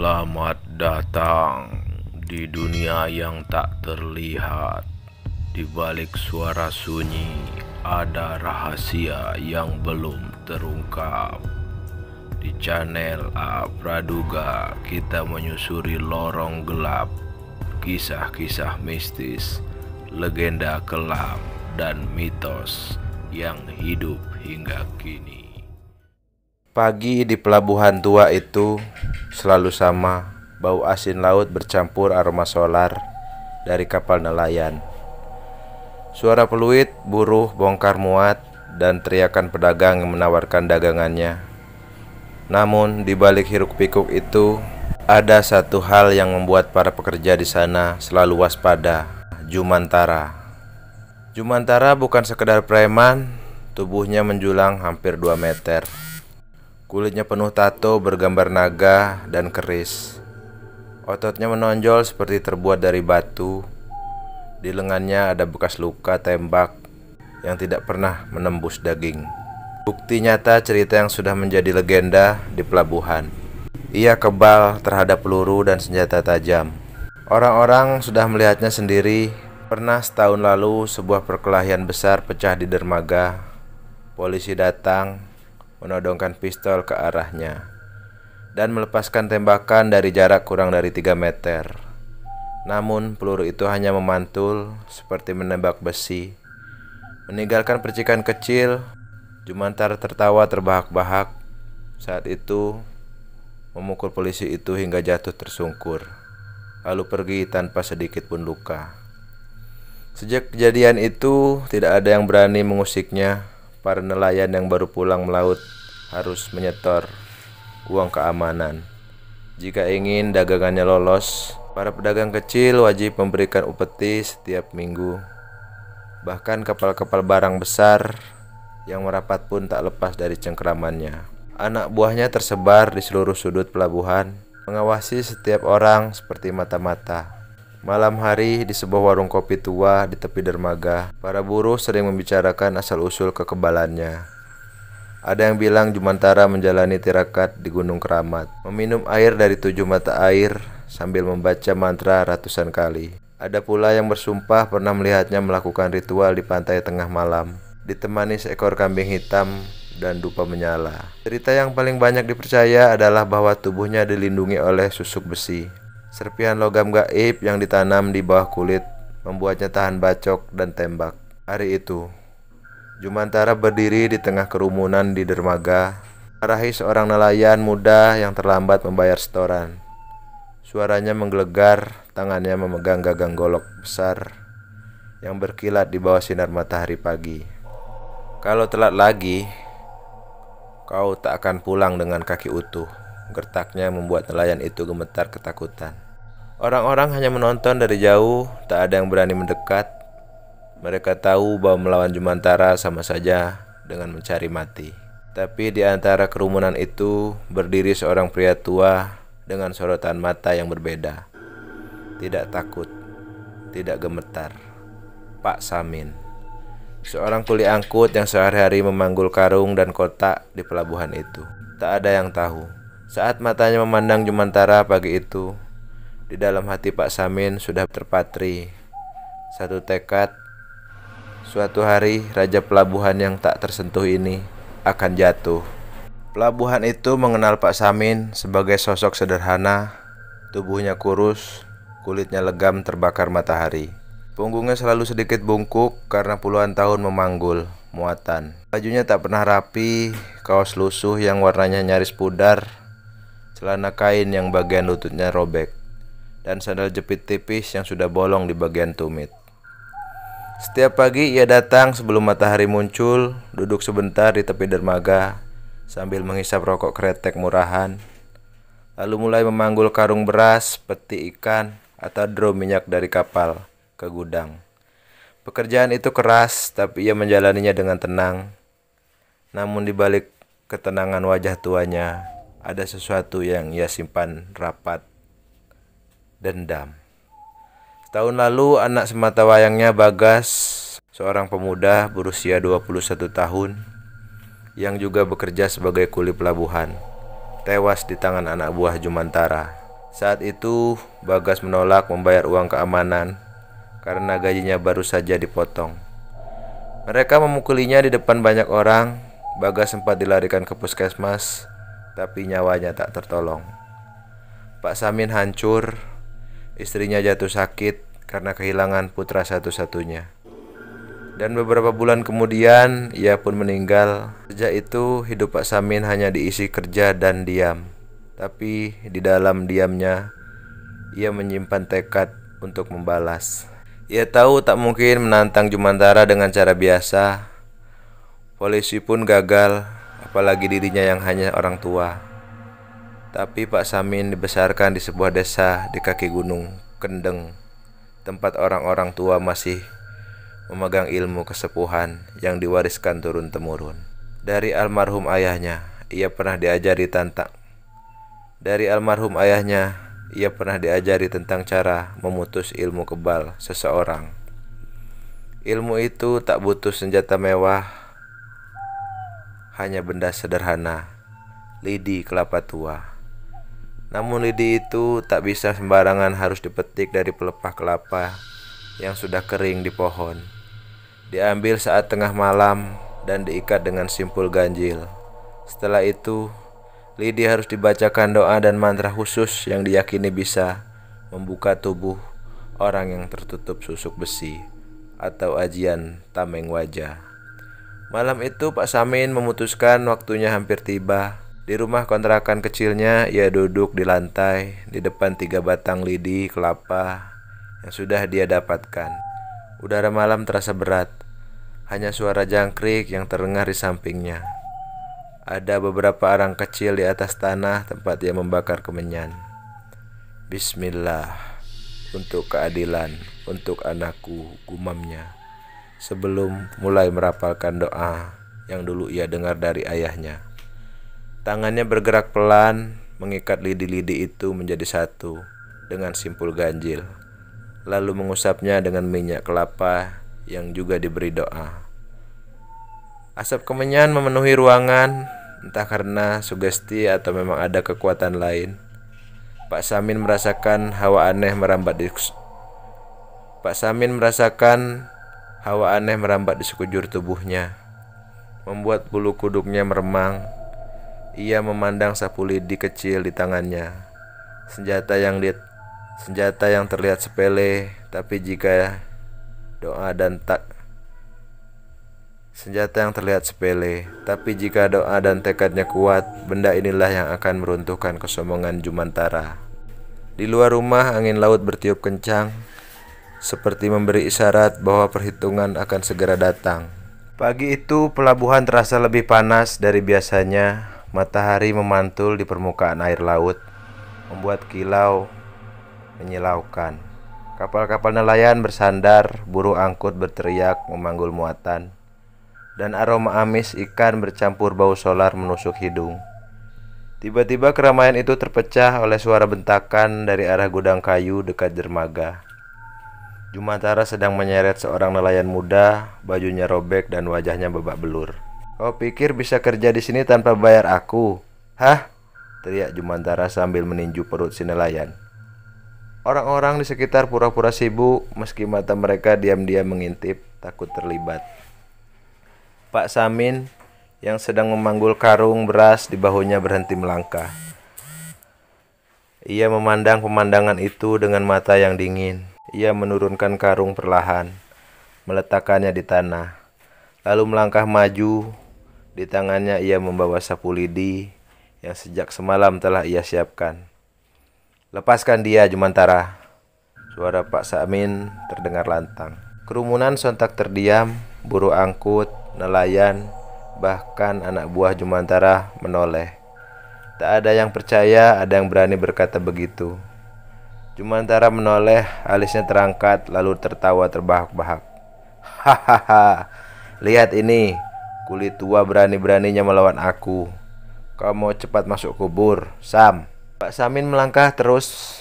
Selamat datang di dunia yang tak terlihat. Di balik suara sunyi ada rahasia yang belum terungkap. Di channel A Praduga kita menyusuri lorong gelap, kisah-kisah mistis, legenda kelam, dan mitos yang hidup hingga kini. Pagi di pelabuhan tua itu selalu sama, bau asin laut bercampur aroma solar dari kapal nelayan. Suara peluit, buruh, bongkar muat, dan teriakan pedagang yang menawarkan dagangannya. Namun di balik hiruk-pikuk itu ada satu hal yang membuat para pekerja di sana selalu waspada: Jumantara. Jumantara bukan sekedar preman, tubuhnya menjulang hampir 2 meter. Kulitnya penuh tato bergambar naga dan keris. Ototnya menonjol seperti terbuat dari batu. Di lengannya ada bekas luka tembak yang tidak pernah menembus daging. Bukti nyata cerita yang sudah menjadi legenda di pelabuhan. Ia kebal terhadap peluru dan senjata tajam. Orang-orang sudah melihatnya sendiri. Pernah setahun lalu sebuah perkelahian besar pecah di dermaga. Polisi datang menodongkan pistol ke arahnya dan melepaskan tembakan dari jarak kurang dari 3 meter. Namun peluru itu hanya memantul seperti menembak besi, meninggalkan percikan kecil. Jumantara tertawa terbahak-bahak saat itu, memukul polisi itu hingga jatuh tersungkur, lalu pergi tanpa sedikit pun luka. Sejak kejadian itu tidak ada yang berani mengusiknya. Para nelayan yang baru pulang melaut harus menyetor uang keamanan. Jika ingin dagangannya lolos, para pedagang kecil wajib memberikan upeti setiap minggu. Bahkan kapal-kapal barang besar yang merapat pun tak lepas dari cengkeramannya. Anak buahnya tersebar di seluruh sudut pelabuhan, mengawasi setiap orang seperti mata-mata. Malam hari di sebuah warung kopi tua di tepi dermaga, para buruh sering membicarakan asal-usul kekebalannya. Ada yang bilang Jumantara menjalani tirakat di Gunung Keramat, meminum air dari 7 mata air sambil membaca mantra ratusan kali. Ada pula yang bersumpah pernah melihatnya melakukan ritual di pantai tengah malam, ditemani seekor kambing hitam dan dupa menyala. Cerita yang paling banyak dipercaya adalah bahwa tubuhnya dilindungi oleh susuk besi. Serpihan logam gaib yang ditanam di bawah kulit membuatnya tahan bacok dan tembak. Hari itu, Jumantara berdiri di tengah kerumunan di dermaga, marahi seorang nelayan muda yang terlambat membayar setoran. Suaranya menggelegar, tangannya memegang gagang golok besar yang berkilat di bawah sinar matahari pagi. "Kalau telat lagi, kau tak akan pulang dengan kaki utuh," gertaknya membuat nelayan itu gemetar ketakutan. Orang-orang hanya menonton dari jauh, tak ada yang berani mendekat. Mereka tahu bahwa melawan Jumantara sama saja dengan mencari mati. Tapi di antara kerumunan itu berdiri seorang pria tua dengan sorotan mata yang berbeda. Tidak takut, tidak gemetar. Pak Samin, seorang kuli angkut yang sehari-hari memanggul karung dan kotak di pelabuhan itu. Tak ada yang tahu, saat matanya memandang Jumantara pagi itu, di dalam hati Pak Samin sudah terpatri satu tekad: suatu hari raja pelabuhan yang tak tersentuh ini akan jatuh. Pelabuhan itu mengenal Pak Samin sebagai sosok sederhana, tubuhnya kurus, kulitnya legam terbakar matahari. Punggungnya selalu sedikit bungkuk karena puluhan tahun memanggul muatan. Bajunya tak pernah rapi, kaos lusuh yang warnanya nyaris pudar, celana kain yang bagian lututnya robek, dan sandal jepit tipis yang sudah bolong di bagian tumit. Setiap pagi ia datang sebelum matahari muncul, duduk sebentar di tepi dermaga sambil menghisap rokok kretek murahan, lalu mulai memanggul karung beras, peti ikan, atau drum minyak dari kapal ke gudang. Pekerjaan itu keras, tapi ia menjalaninya dengan tenang. Namun di balik ketenangan wajah tuanya ada sesuatu yang ia simpan rapat: dendam. Setahun lalu anak sematawayangnya Bagas, seorang pemuda berusia 21 tahun yang juga bekerja sebagai kuli pelabuhan, tewas di tangan anak buah Jumantara. Saat itu Bagas menolak membayar uang keamanan karena gajinya baru saja dipotong. Mereka memukulinya di depan banyak orang. Bagas sempat dilarikan ke puskesmas, tapi nyawanya tak tertolong. Pak Samin hancur, istrinya jatuh sakit karena kehilangan putra satu-satunya. Dan beberapa bulan kemudian ia pun meninggal. Sejak itu hidup Pak Samin hanya diisi kerja dan diam. Tapi di dalam diamnya ia menyimpan tekad untuk membalas. Ia tahu tak mungkin menantang Jumantara dengan cara biasa. Polisi pun gagal, apalagi dirinya yang hanya orang tua. Tapi Pak Samin dibesarkan di sebuah desa di kaki gunung Kendeng, tempat orang-orang tua masih memegang ilmu kesepuhan yang diwariskan turun-temurun. Dari almarhum ayahnya, ia pernah diajari tentang cara memutus ilmu kebal seseorang. Ilmu itu tak butuh senjata mewah, hanya benda sederhana, lidi kelapa tua. Namun lidi itu tak bisa sembarangan, harus dipetik dari pelepah kelapa yang sudah kering di pohon. Diambil saat tengah malam dan diikat dengan simpul ganjil. Setelah itu, lidi harus dibacakan doa dan mantra khusus yang diyakini bisa membuka tubuh orang yang tertutup susuk besi atau ajian tameng wajah. Malam itu Pak Samin memutuskan waktunya hampir tiba. Di rumah kontrakan kecilnya, ia duduk di lantai di depan 3 batang lidi kelapa yang sudah dia dapatkan. Udara malam terasa berat, hanya suara jangkrik yang terdengar di sampingnya. Ada beberapa arang kecil di atas tanah tempat ia membakar kemenyan. Bismillah, untuk keadilan, untuk anakku, gumamnya, sebelum mulai merapalkan doa yang dulu ia dengar dari ayahnya. Tangannya bergerak pelan, mengikat lidi-lidi itu menjadi satu dengan simpul ganjil, lalu mengusapnya dengan minyak kelapa yang juga diberi doa. Asap kemenyan memenuhi ruangan, entah karena sugesti atau memang ada kekuatan lain. Pak Samin merasakan hawa aneh merambat di sekujur tubuhnya, membuat bulu kuduknya meremang. Ia memandang sapu lidi kecil di tangannya, senjata yang terlihat sepele, tapi jika doa dan tekadnya kuat, benda inilah yang akan meruntuhkan kesombongan Jumantara. Di luar rumah, angin laut bertiup kencang, seperti memberi isyarat bahwa perhitungan akan segera datang. Pagi itu pelabuhan terasa lebih panas dari biasanya. Matahari memantul di permukaan air laut, membuat kilau menyilaukan. Kapal-kapal nelayan bersandar, buruh angkut berteriak memanggul muatan, dan aroma amis ikan bercampur bau solar menusuk hidung. Tiba-tiba keramaian itu terpecah oleh suara bentakan dari arah gudang kayu dekat dermaga. Jumantara sedang menyeret seorang nelayan muda, bajunya robek dan wajahnya babak belur. "Kau pikir bisa kerja di sini tanpa bayar aku? Hah?" teriak Jumantara sambil meninju perut si nelayan. Orang-orang di sekitar pura-pura sibuk, meski mata mereka diam-diam mengintip, takut terlibat. Pak Samin yang sedang memanggul karung beras di bahunya berhenti melangkah. Ia memandang pemandangan itu dengan mata yang dingin. Ia menurunkan karung perlahan, meletakkannya di tanah, lalu melangkah maju. Di tangannya ia membawa sapu lidi yang sejak semalam telah ia siapkan. "Lepaskan dia, Jumantara," suara Pak Samin terdengar lantang. Kerumunan sontak terdiam, buruh angkut, nelayan, bahkan anak buah Jumantara menoleh. Tak ada yang percaya, ada yang berani berkata begitu. Jumantara menoleh, alisnya terangkat, lalu tertawa terbahak-bahak. "Hahaha, lihat ini. Kulit tua berani-beraninya melawan aku. Kau mau cepat masuk kubur, Sam?" Pak Samin melangkah terus,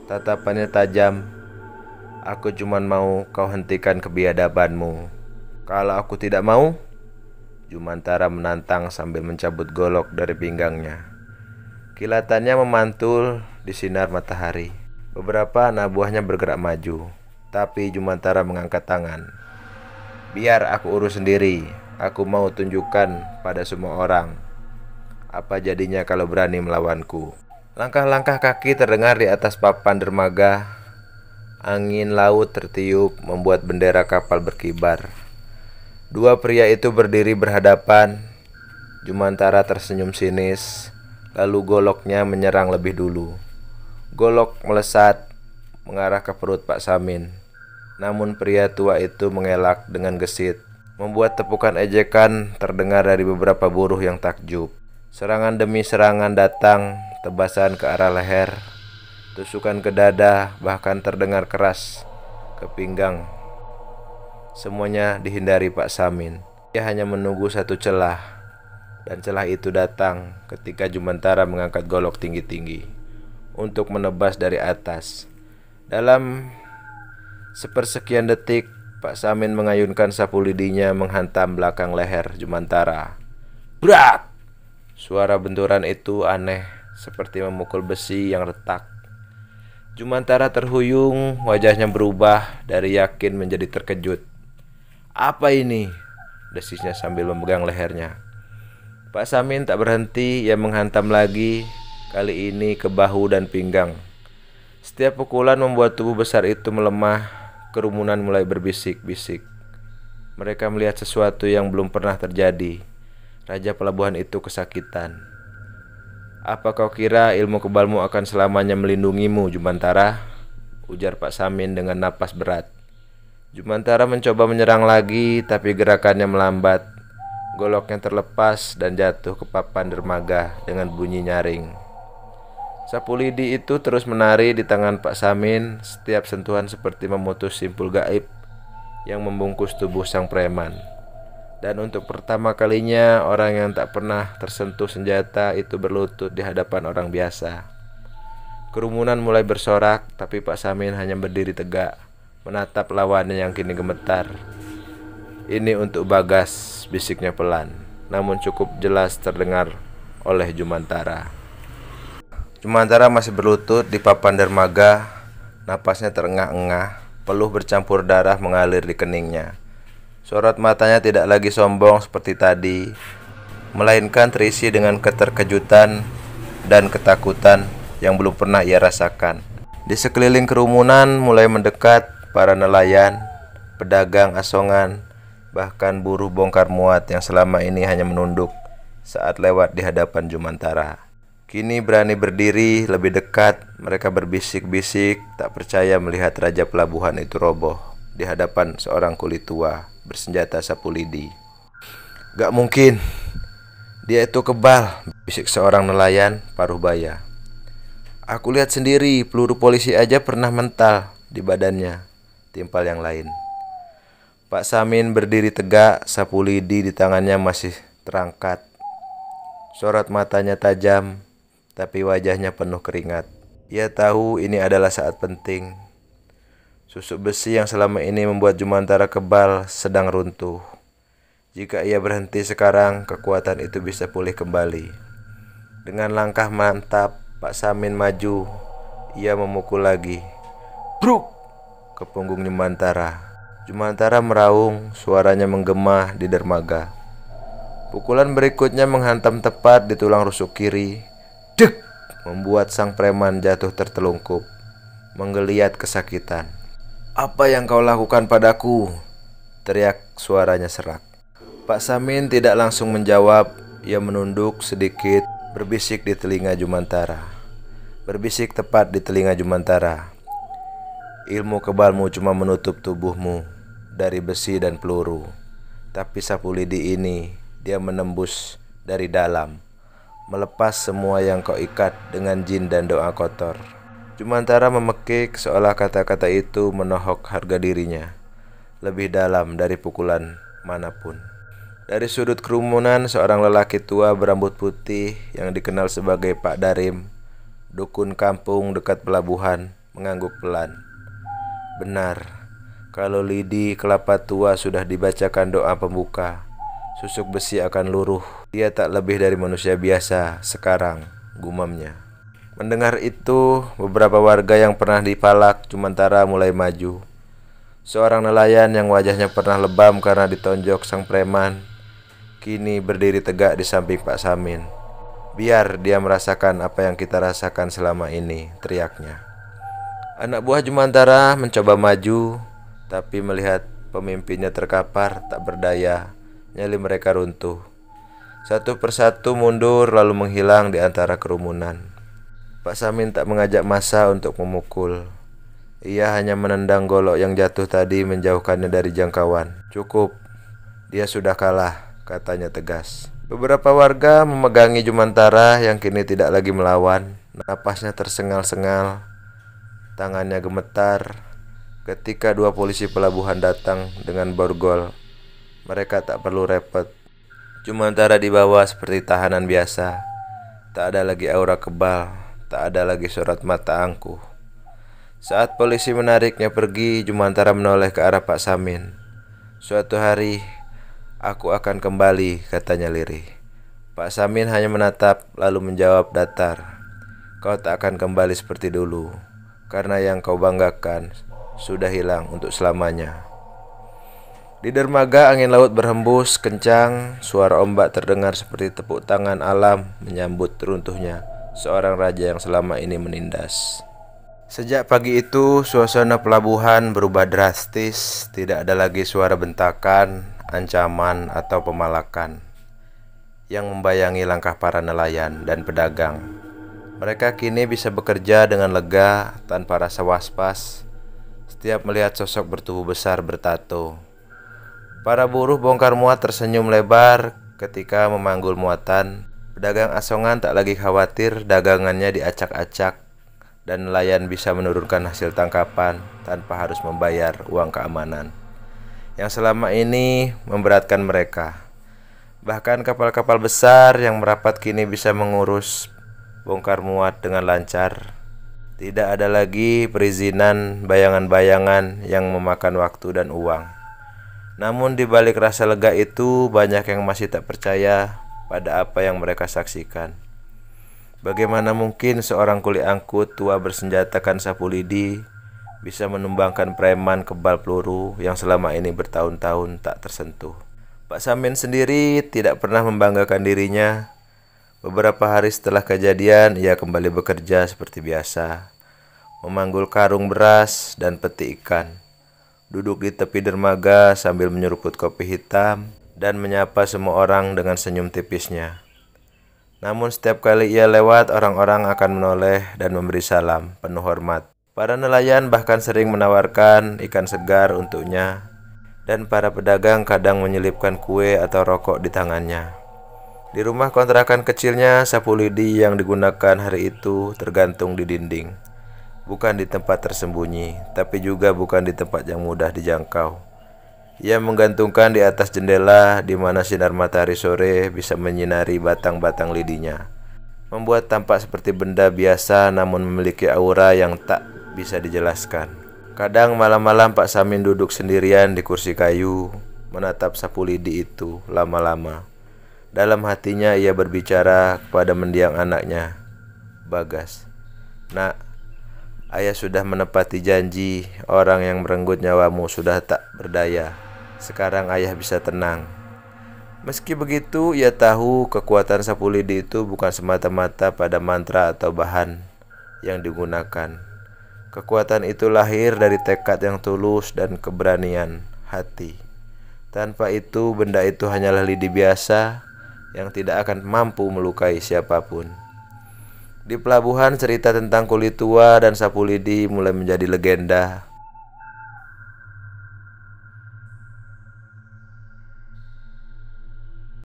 tatapannya tajam. "Aku cuma mau kau hentikan kebiadabanmu. Kalau aku tidak mau?" Jumantara menantang sambil mencabut golok dari pinggangnya. Kilatannya memantul di sinar matahari. Beberapa anak buahnya bergerak maju, tapi Jumantara mengangkat tangan. "Biar aku urus sendiri. Aku mau tunjukkan pada semua orang apa jadinya kalau berani melawanku." Langkah-langkah kaki terdengar di atas papan dermaga. Angin laut tertiup membuat bendera kapal berkibar. Dua pria itu berdiri berhadapan. Jumantara tersenyum sinis, lalu goloknya menyerang lebih dulu. Golok melesat mengarah ke perut Pak Samin. Namun pria tua itu mengelak dengan gesit, membuat tepukan ejekan terdengar dari beberapa buruh yang takjub. Serangan demi serangan datang, tebasan ke arah leher, tusukan ke dada, bahkan terdengar keras ke pinggang. Semuanya dihindari Pak Samin. Dia hanya menunggu satu celah, dan celah itu datang ketika Jumantara mengangkat golok tinggi-tinggi untuk menebas dari atas. Dalam sepersekian detik, Pak Samin mengayunkan sapu lidinya menghantam belakang leher Jumantara. Brak! Suara benturan itu aneh, seperti memukul besi yang retak. Jumantara terhuyung, wajahnya berubah dari yakin menjadi terkejut. "Apa ini?" desisnya sambil memegang lehernya. Pak Samin tak berhenti, ia menghantam lagi, kali ini ke bahu dan pinggang. Setiap pukulan membuat tubuh besar itu melemah, kerumunan mulai berbisik-bisik. Mereka melihat sesuatu yang belum pernah terjadi. Raja pelabuhan itu kesakitan. "Apa kau kira ilmu kebalmu akan selamanya melindungimu, Jumantara?" ujar Pak Samin dengan napas berat. Jumantara mencoba menyerang lagi, tapi gerakannya melambat. Goloknya terlepas dan jatuh ke papan dermaga dengan bunyi nyaring. Sapu lidi itu terus menari di tangan Pak Samin. Setiap sentuhan seperti memutus simpul gaib yang membungkus tubuh sang preman. Dan untuk pertama kalinya, orang yang tak pernah tersentuh senjata itu berlutut di hadapan orang biasa. Kerumunan mulai bersorak, tapi Pak Samin hanya berdiri tegak, menatap lawannya yang kini gemetar. "Ini untuk Bagas," bisiknya pelan, namun cukup jelas terdengar oleh Jumantara. Jumantara masih berlutut di papan dermaga, napasnya terengah-engah, peluh bercampur darah mengalir di keningnya. Sorot matanya tidak lagi sombong seperti tadi, melainkan terisi dengan keterkejutan dan ketakutan yang belum pernah ia rasakan. Di sekeliling kerumunan mulai mendekat para nelayan, pedagang asongan, bahkan buruh bongkar muat yang selama ini hanya menunduk saat lewat di hadapan Jumantara. Kini berani berdiri lebih dekat. Mereka berbisik-bisik, tak percaya melihat raja pelabuhan itu roboh di hadapan seorang kulit tua bersenjata sapu lidi. "Gak mungkin, dia itu kebal," bisik seorang nelayan paruh baya. "Aku lihat sendiri, peluru polisi aja pernah mental di badannya," timpal yang lain. Pak Samin berdiri tegak, sapu lidi di tangannya masih terangkat. Sorot matanya tajam, tapi wajahnya penuh keringat. Ia tahu ini adalah saat penting. Susuk besi yang selama ini membuat Jumantara kebal sedang runtuh. Jika ia berhenti sekarang, kekuatan itu bisa pulih kembali. Dengan langkah mantap, Pak Samin maju. Ia memukul lagi. Bruk! Ke punggung Jumantara. Jumantara meraung, suaranya menggema di dermaga. Pukulan berikutnya menghantam tepat di tulang rusuk kiri. Dek! Membuat sang preman jatuh tertelungkup, menggeliat kesakitan. "Apa yang kau lakukan padaku?" teriak suaranya serak. Pak Samin tidak langsung menjawab. Ia menunduk sedikit, berbisik di telinga Jumantara. Berbisik tepat di telinga Jumantara. "Ilmu kebalmu cuma menutup tubuhmu dari besi dan peluru, tapi sapu lidi ini dia menembus dari dalam, melepas semua yang kau ikat dengan jin dan doa kotor." Jumantara memekik seolah kata-kata itu menohok harga dirinya lebih dalam dari pukulan manapun. Dari sudut kerumunan, seorang lelaki tua berambut putih yang dikenal sebagai Pak Darim, dukun kampung dekat pelabuhan, mengangguk pelan. Benar, kalau lidi kelapa tua sudah dibacakan doa pembuka, susuk besi akan luruh. Dia tak lebih dari manusia biasa sekarang, gumamnya. Mendengar itu, beberapa warga yang pernah dipalak Jumantara mulai maju. Seorang nelayan yang wajahnya pernah lebam karena ditonjok sang preman, kini berdiri tegak di samping Pak Samin. "Biar dia merasakan apa yang kita rasakan selama ini," teriaknya. Anak buah Jumantara mencoba maju, tapi melihat pemimpinnya terkapar, tak berdaya, nyali mereka runtuh. Satu persatu mundur lalu menghilang di antara kerumunan. Pak Samin tak mengajak massa untuk memukul. Ia hanya menendang golok yang jatuh tadi menjauhkannya dari jangkauan. "Cukup, dia sudah kalah," katanya tegas. Beberapa warga memegangi Jumantara yang kini tidak lagi melawan. Napasnya tersengal-sengal, tangannya gemetar. Ketika dua polisi pelabuhan datang dengan borgol, mereka tak perlu repot. Jumantara dibawa seperti tahanan biasa. Tak ada lagi aura kebal, tak ada lagi sorot mata angkuh. Saat polisi menariknya pergi, Jumantara menoleh ke arah Pak Samin. "Suatu hari aku akan kembali," katanya lirih. Pak Samin hanya menatap lalu menjawab datar, "Kau tak akan kembali seperti dulu, karena yang kau banggakan sudah hilang untuk selamanya." Di dermaga angin laut berhembus kencang, suara ombak terdengar seperti tepuk tangan alam menyambut runtuhnya seorang raja yang selama ini menindas. Sejak pagi itu, suasana pelabuhan berubah drastis. Tidak ada lagi suara bentakan, ancaman, atau pemalakan yang membayangi langkah para nelayan dan pedagang. Mereka kini bisa bekerja dengan lega tanpa rasa was-was setiap melihat sosok bertubuh besar bertato. Para buruh bongkar muat tersenyum lebar ketika memanggul muatan. Pedagang asongan tak lagi khawatir dagangannya diacak-acak, dan nelayan bisa menurunkan hasil tangkapan tanpa harus membayar uang keamanan yang selama ini memberatkan mereka. Bahkan kapal-kapal besar yang merapat kini bisa mengurus bongkar muat dengan lancar. Tidak ada lagi perizinan bayangan-bayangan yang memakan waktu dan uang. Namun di balik rasa lega itu, banyak yang masih tak percaya pada apa yang mereka saksikan. Bagaimana mungkin seorang kuli angkut tua bersenjatakan sapu lidi bisa menumbangkan preman kebal peluru yang selama ini bertahun-tahun tak tersentuh? Pak Samin sendiri tidak pernah membanggakan dirinya. Beberapa hari setelah kejadian, ia kembali bekerja seperti biasa, memanggul karung beras dan peti ikan, duduk di tepi dermaga sambil menyeruput kopi hitam dan menyapa semua orang dengan senyum tipisnya. Namun setiap kali ia lewat, orang-orang akan menoleh dan memberi salam penuh hormat. Para nelayan bahkan sering menawarkan ikan segar untuknya, dan para pedagang kadang menyelipkan kue atau rokok di tangannya. Di rumah kontrakan kecilnya, sapu lidi yang digunakan hari itu tergantung di dinding. Bukan di tempat tersembunyi, tapi juga bukan di tempat yang mudah dijangkau. Ia menggantungkan di atas jendela di mana sinar matahari sore bisa menyinari batang-batang lidinya, membuat tampak seperti benda biasa namun memiliki aura yang tak bisa dijelaskan. Kadang malam-malam Pak Samin duduk sendirian di kursi kayu, menatap sapu lidi itu lama-lama. Dalam hatinya ia berbicara kepada mendiang anaknya, "Bagas, nak, ayah sudah menepati janji. Orang yang merenggut nyawamu sudah tak berdaya. Sekarang ayah bisa tenang." Meski begitu, ia tahu kekuatan sapu lidi itu bukan semata-mata pada mantra atau bahan yang digunakan. Kekuatan itu lahir dari tekad yang tulus dan keberanian hati. Tanpa itu, benda itu hanyalah lidi biasa yang tidak akan mampu melukai siapapun. Di pelabuhan, cerita tentang kulit tua dan sapu lidi mulai menjadi legenda.